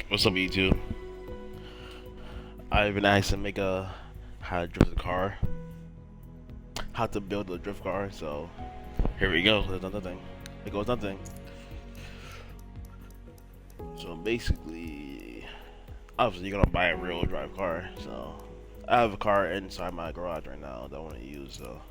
What's up, YouTube? I've been asked to make a how to drift a car, how to build a drift car. So here we go. There's another thing. It goes nothing. So basically, obviously you're gonna buy a real drive car. So I have a car inside my garage right now that I want to use. So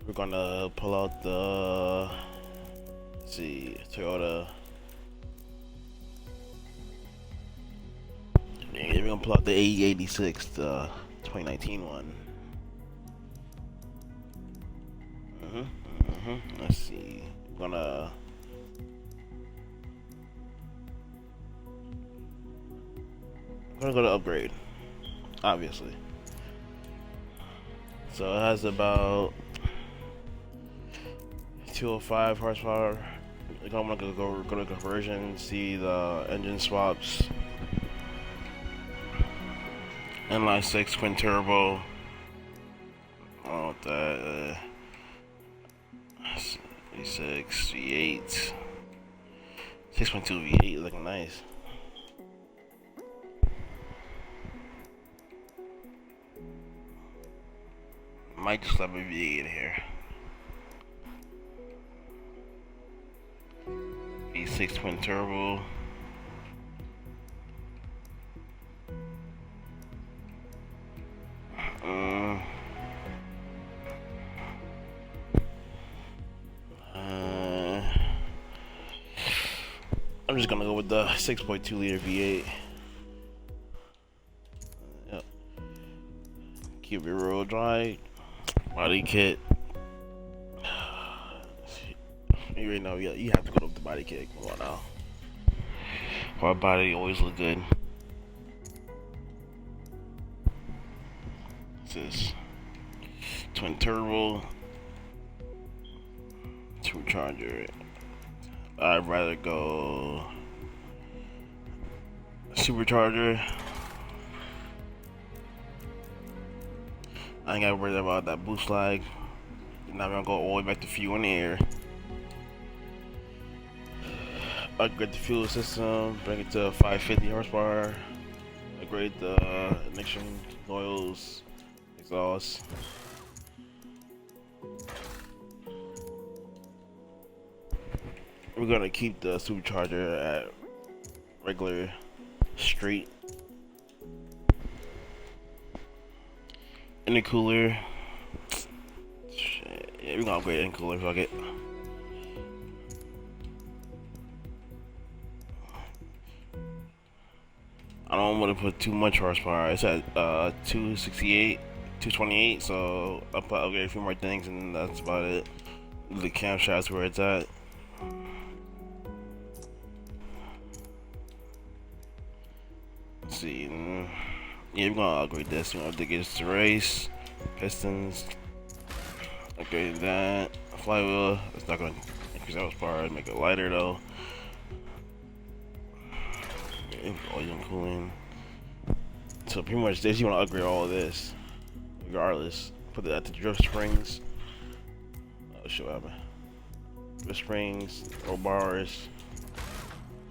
we're gonna pull out the let's see Toyota. Yeah, we're gonna pull out the AE86, the 2019 one. Let's see. I'm gonna go to upgrade, obviously. So it has about 205 horsepower. I'm gonna go to conversion, see the engine swaps. Inline 6 twin turbo. Oh, that V6 V8, 6.2 V8 looking nice. Might just slap a V8 in here. V6 twin turbo. I'm just gonna go with the 6.2 liter V8. Yep. Keep it real dry. Body kit. You already know you have to go up the body kit. Come on now. My body always look good. This is twin turbo, supercharger. I'd rather go supercharger. I ain't gotta worry about that boost lag. Now I'm gonna go all the way back to fuel in the air. Upgrade the fuel system, bring it to 550 horsepower. Upgrade the ignition oils, exhaust. We're gonna keep the supercharger at regular straight. Intercooler. Shit. Yeah, we're gonna upgrade intercooler, fuck it. I don't want to put too much horsepower. It's at 268, 228, so I'll probably upgrade a few more things and that's about it. The camshaft's where it's at. Let's see. Yeah, we're gonna upgrade this. We're gonna dig it to race. Pistons. Upgrade that. Flywheel. It's not gonna increase horsepower. Make it lighter though. Oil and cooling. So pretty much this, you wanna upgrade all of this. Regardless. Put it at the drift springs. Oh shit, what happened? Drift springs, roll bars.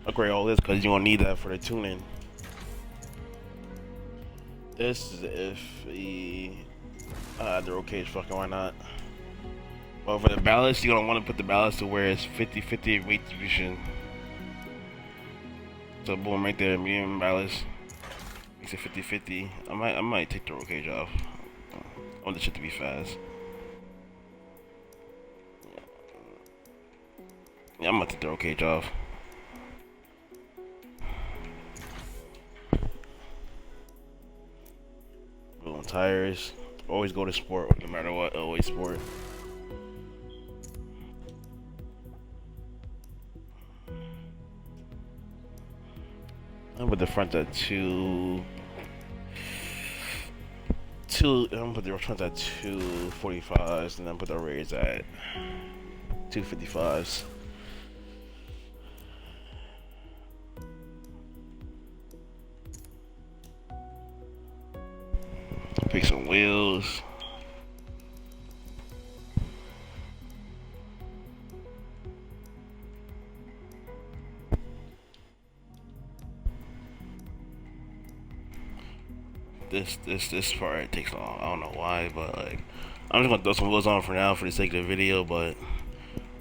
Upgrade all this because you gonna need that for the tuning. This is if the roll cage, fucking why not? Well, for the ballast, you're gonna want to put the ballast to where it's 50-50 weight distribution. So boom, right there, medium ballast. Makes it 50-50. I might take the roll cage off. I want the shit to be fast. Yeah, I'm gonna take the roll cage off. Go on tires. Always go to sport, no matter what. Always sport. I'm put the front at I'm gonna put the front at 245s, and then put the rears at 255s. Pick some wheels. this part takes long. I don't know why, but like I'm just gonna throw some wheels on for now for the sake of the video. But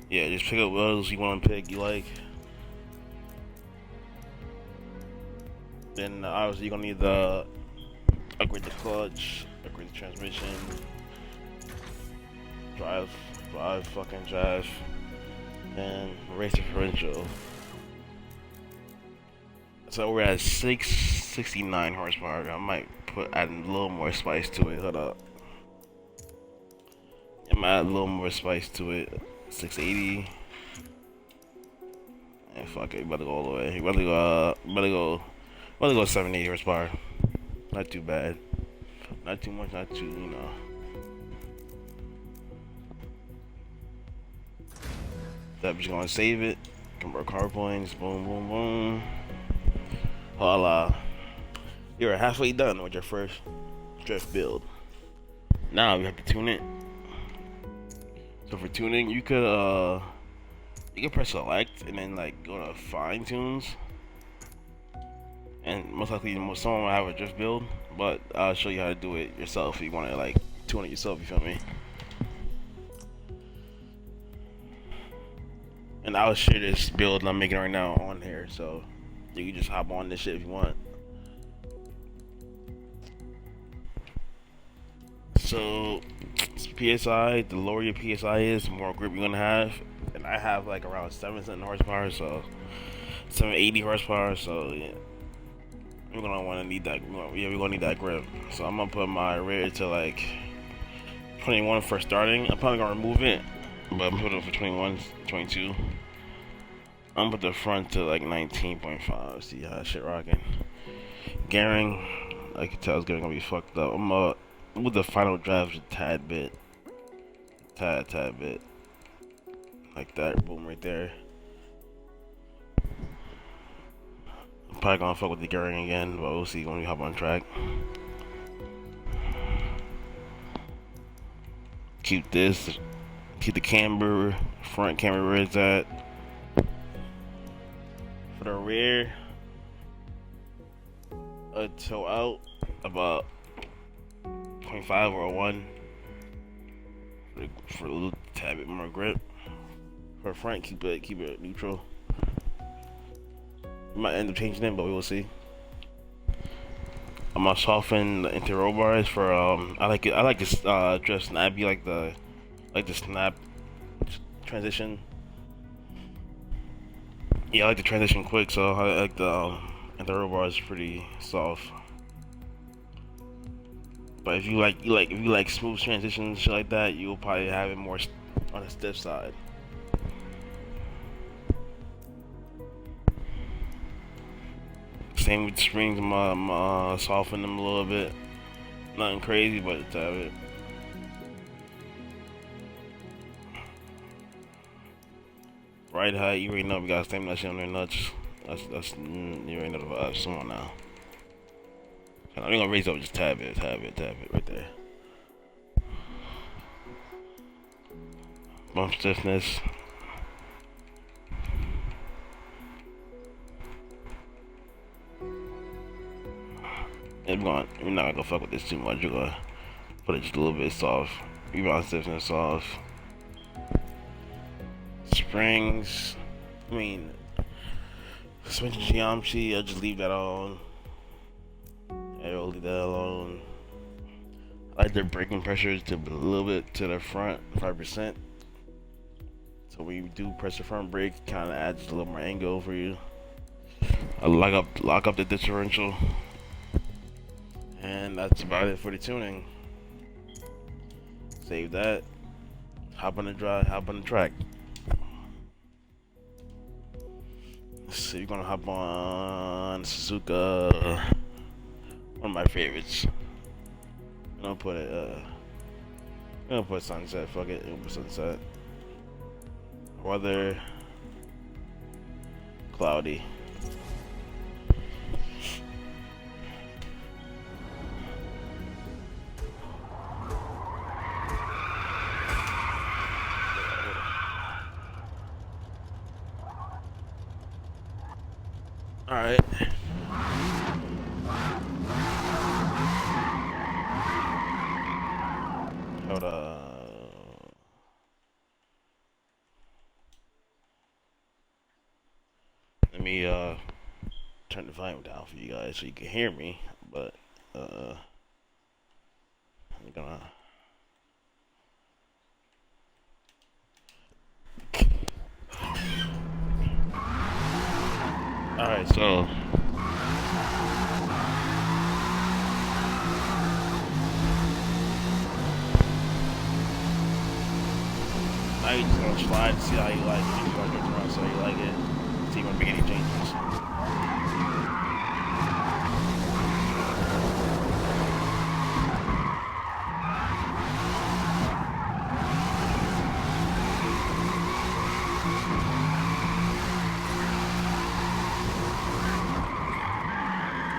yeah, just pick up wheels you want to pick you like. Then obviously you're gonna need the upgrade the clutch, upgrade the transmission, drive, and race differential. So we're at 669 horsepower. I might add a little more spice to it. Hold up. I might add a little more spice to it. 680. And fuck it, you better go all the way. You better go 780 horsepower. Not too bad. Not too much, not too, you know. That just gonna save it. Convert car points. Boom, boom, boom. Voila. You're halfway done with your first drift build. Now we have to tune it. So for tuning, you could press select and then like go to fine tunes. And most likely someone will have a drift build, but I'll show you how to do it yourself if you want to like tune it yourself, you feel me? And I'll share this build I'm making right now on here, so you can just hop on this shit if you want. So PSI, the lower your PSI is, the more grip you're gonna have. And I have like around 7 horsepower, so 780 horsepower, so yeah. We're gonna need that grip. So I'm gonna put my rear to like 21 for starting. I'm probably gonna remove it, but I'm putting it for 21, 22. I'm gonna put the front to like 19.5. See how that shit rocking. Gearing, I can tell it's gonna be fucked up. I'm with the final drive just a tad bit, tad bit, like that. Boom, right there. I'm probably gonna fuck with the gearing again, but we'll see when we hop on track. Keep the camber, front camber where it's at. For the rear, a toe out about 0.5 or a 1 for a little tad bit more grip. For the front, keep it neutral. We might end up changing it, but we will see. I'm gonna soften the interior bars for I like this drift snap. You like the snap transition. Yeah, I like the transition quick, so I like the interior bars pretty soft. But if you like smooth transitions, shit like that, you'll probably have it more on the stiff side. Same with the springs, I'm soften them a little bit. Nothing crazy, but it's have it. Right height, you already know we gotta stamp that shit on their nuts. That's you already know the vibes. Come on now. I'm gonna raise up just tab it right there. Bump stiffness. And we're not gonna go fuck with this too much. We're gonna put it just a little bit soft. Rebound stiffness soft. Springs. I mean, suspension geometry. I'll just leave that on. I'll leave that alone. I like their braking pressures to a little bit to the front, 5%. So when you do press the front brake, it kind of adds a little more angle for you. I lock up the differential. And that's about it for the tuning. Save that. Hop on the track. So you're gonna hop on Suzuka, one of my favorites. I'm gonna put Sunset. Fuck it, I'm gonna put Sunset. Weather cloudy. Alright. Let me turn the volume down for you guys so you can hear me. But I'm gonna. All right, so. Now you're just gonna slide, see how you like it. You're gonna drift around, see how you like it. See if you wanna make any changes.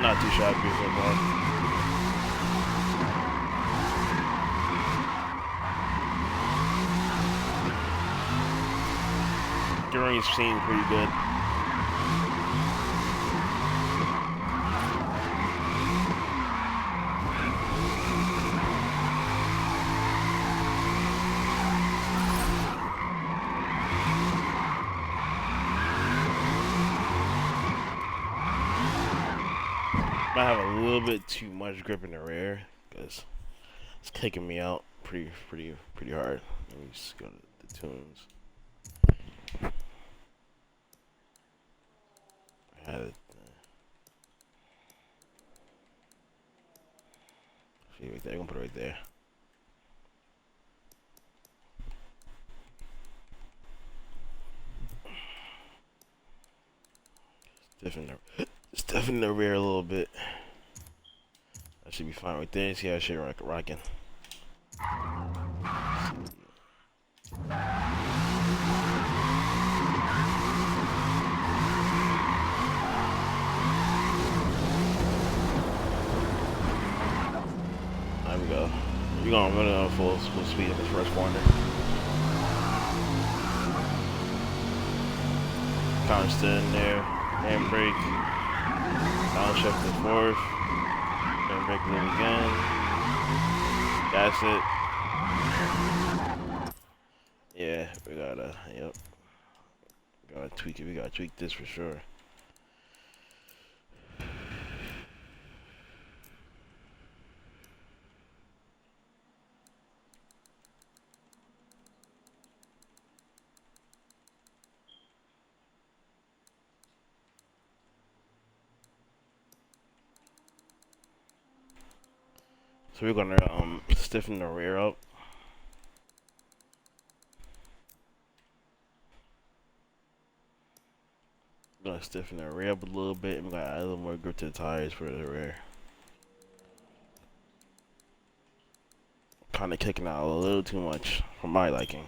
Not too shy to be a bit more. Gearing's seems pretty good. Might have a little bit too much grip in the rear because it's kicking me out pretty hard. Let me just go to the tunes. I had it. See right there. I'm gonna put it right there. Stiffen the rear a little bit. That should be fine right there. See how shit rocking. There we go. You're gonna run it on full speed in this first corner. Constant in there. Handbrake. Downshift to fourth. Handbrake it again. That's it. Yeah, we gotta, yep. Gotta tweak it. We gotta tweak this for sure. So we're gonna stiffen the rear up. Gonna stiffen the rear up a little bit and we're gonna add a little more grip to the tires for the rear. Kinda kicking out a little too much for my liking.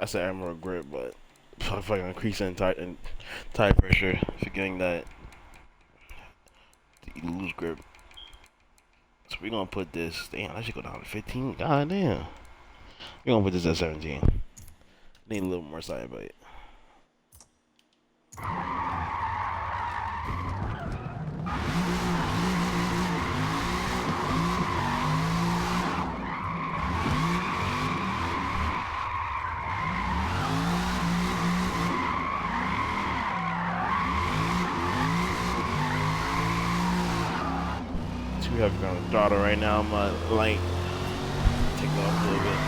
I said add more grip, but if I can increase in tire pressure, forgetting that you lose grip. So we're gonna put this. Damn, I should go down to 15. God damn. We're gonna put this at 17. Need a little more side bite. Too heavy on the throttle right now. My light take it off a little bit.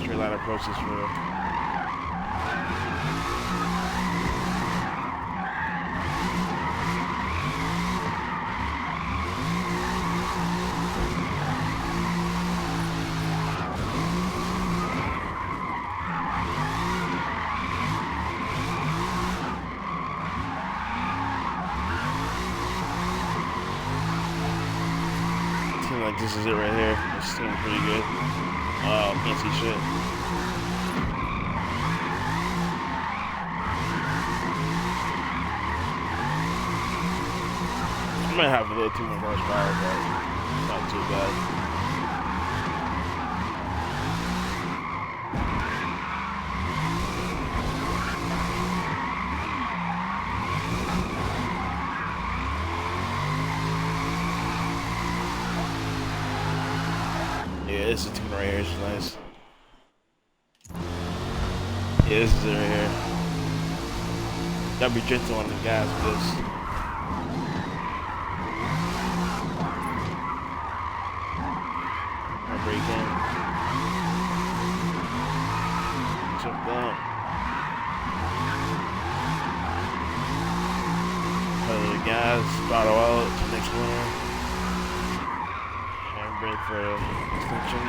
Straight line approach this real. this is it right here. This seems pretty good. Can't see shit. I might have a little too much horsepower, but not too bad. Yeah, this is a tune right here. It's nice. Yeah, this is it right here. Gotta be gentle on the gas with this. I'll break in. Jump up. Pedal the gas, throttle out to the next corner. Handbrake for extension.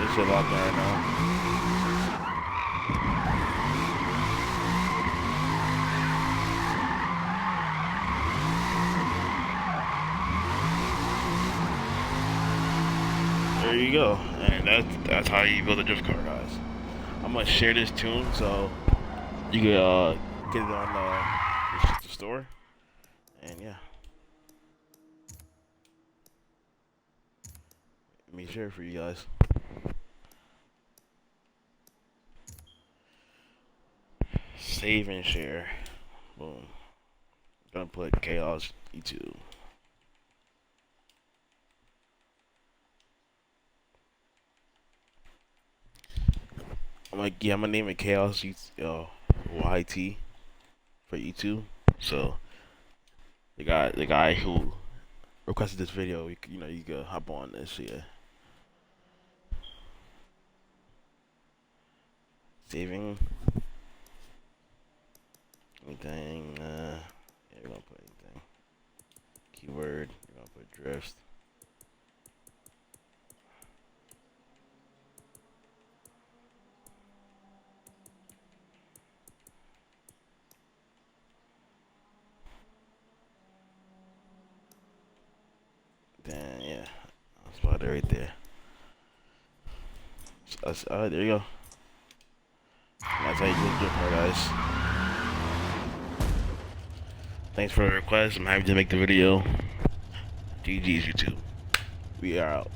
It's a lot there now. There you go, and that's how you build a drift car, guys. I'm gonna share this tune so you can get it on the store, and yeah, let me share it for you guys. Save and share. Boom. Gonna put Chaos E2. I'm gonna name it Chaos YT for E2. So the guy who requested this video, you can hop on this, yeah. Saving. Anything, yeah, we're gonna put anything. Keyword, we're gonna put drift. Then, yeah, I'll spot it right there. So, there you go. That's how you do the drift car, guys. Thanks for the request. I'm happy to make the video. GG's YouTube. We are out.